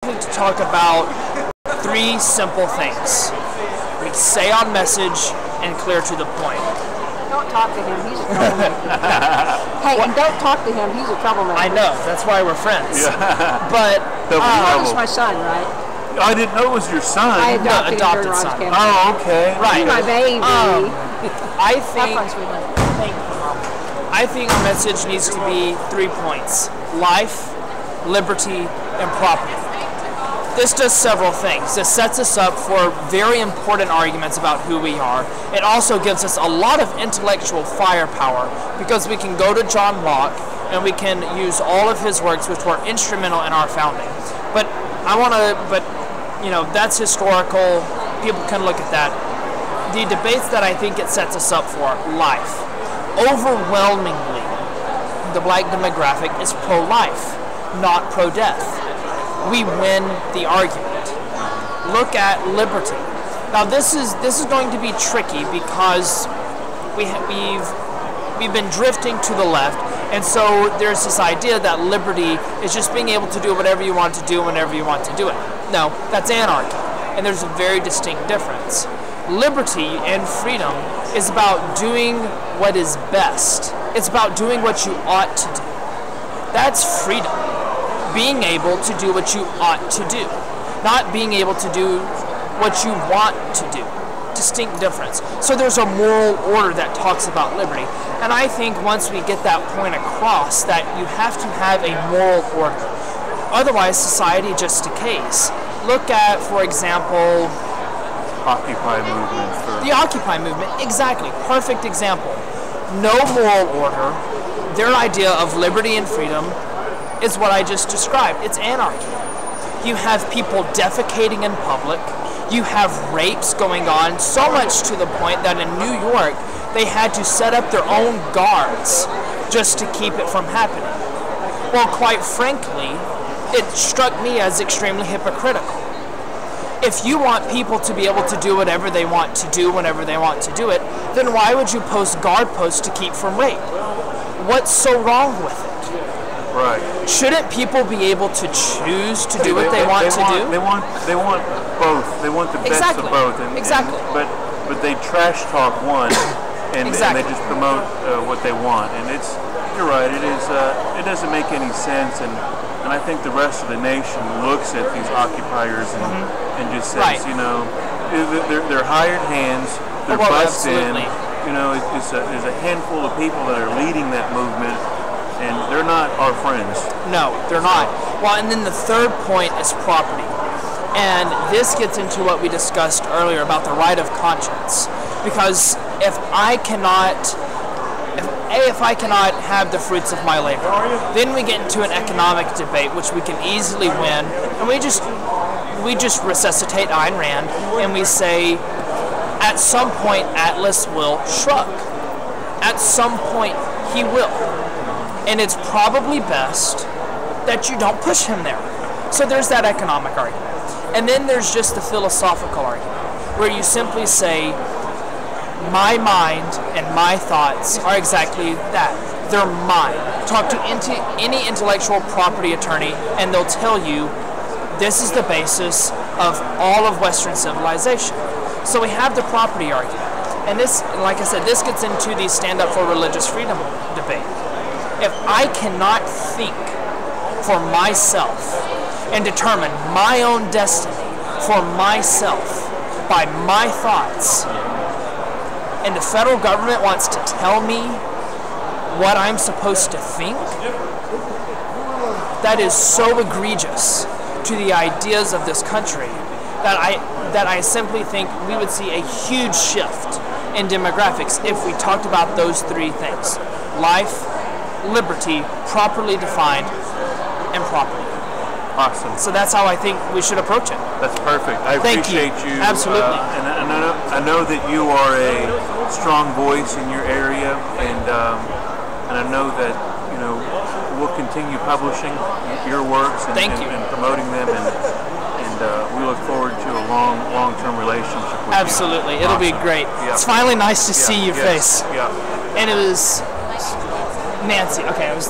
To talk about three simple things. We say on message and clear to the point. Don't talk to him, he's a troublemaker. Hey, and don't talk to him, he's a troublemaker. I know, that's why we're friends. Yeah. But he's my son, right? I didn't know it was your son. I adopted adopted son. Campaign. Oh, okay. Right. He's my baby. I think Have fun, sweetheart. thank you, Mom. I think our message needs to be 3 points: life, liberty, and property. This does several things. This sets us up for very important arguments about who we are. It also gives us a lot of intellectual firepower because we can go to John Locke and we can use all of his works which were instrumental in our founding. But that's historical. People can look at that. The debates that I think it sets us up for: life. Overwhelmingly, the black demographic is pro-life, not pro-death. We win the argument. Look at liberty. Now this is going to be tricky because we've been drifting to the left, and so there's this idea that liberty is just being able to do whatever you want to do whenever you want to do it. No, that's anarchy, and there's a very distinct difference. Liberty and freedom is about doing what is best. It's about doing what you ought to do. That's freedom. Being able to do what you ought to do, not being able to do what you want to do. Distinct difference. So there's a moral order that talks about liberty, and I think once we get that point across, that you have to have a moral order. Otherwise, society just decays. Look at, for example, Occupy movement. The Occupy movement, exactly. Perfect example. No moral order. Their idea of liberty and freedom is what I just described. It's anarchy. You have people defecating in public. You have rapes going on, so much to the point that in New York, they had to set up their own guards just to keep it from happening. Well, quite frankly, it struck me as extremely hypocritical. If you want people to be able to do whatever they want to do whenever they want to do it, then why would you post guard posts to keep from rape? What's so wrong with it? Right. Shouldn't people be able to choose to do what they want to do? They want both. They want the best of both. Exactly. But they trash talk one, and Exactly. they just promote what they want. And you're right. It doesn't make any sense. And I think the rest of the nation looks at these occupiers and just says, Right. they're hired hands. They're bussed absolutely. in. There's a handful of people that are leading that movement. And they're not our friends. No, they're not. Well, and then the third point is property. And this gets into what we discussed earlier about the right of conscience. Because if I cannot have the fruits of my labor, then we get into an economic debate, which we can easily win. And we just resuscitate Ayn Rand, and we say, at some point, Atlas will shrug. At some point, he will. And it's probably best that you don't push him there. So there's that economic argument. And then there's just the philosophical argument, where you simply say, my mind and my thoughts are exactly that. They're mine. Talk to any intellectual property attorney, and they'll tell you this is the basis of all of Western civilization. So we have the property argument. And this, like I said, this gets into the stand up for religious freedom debate. If I cannot think for myself and determine my own destiny for myself by my thoughts, and the federal government wants to tell me what I'm supposed to think, that is so egregious to the ideas of this country that I simply think we would see a huge shift in demographics if we talked about those three things: life, liberty, properly defined, and property. Awesome. So that's how I think we should approach it. That's perfect. I appreciate you. Absolutely. And I know that you are a strong voice in your area, and I know that we'll continue publishing your works and promoting them, and we look forward to a long-term relationship with you. Absolutely. It'll be great. Yeah. It's finally nice to see your face. Yeah. And it was Nancy. Okay, it was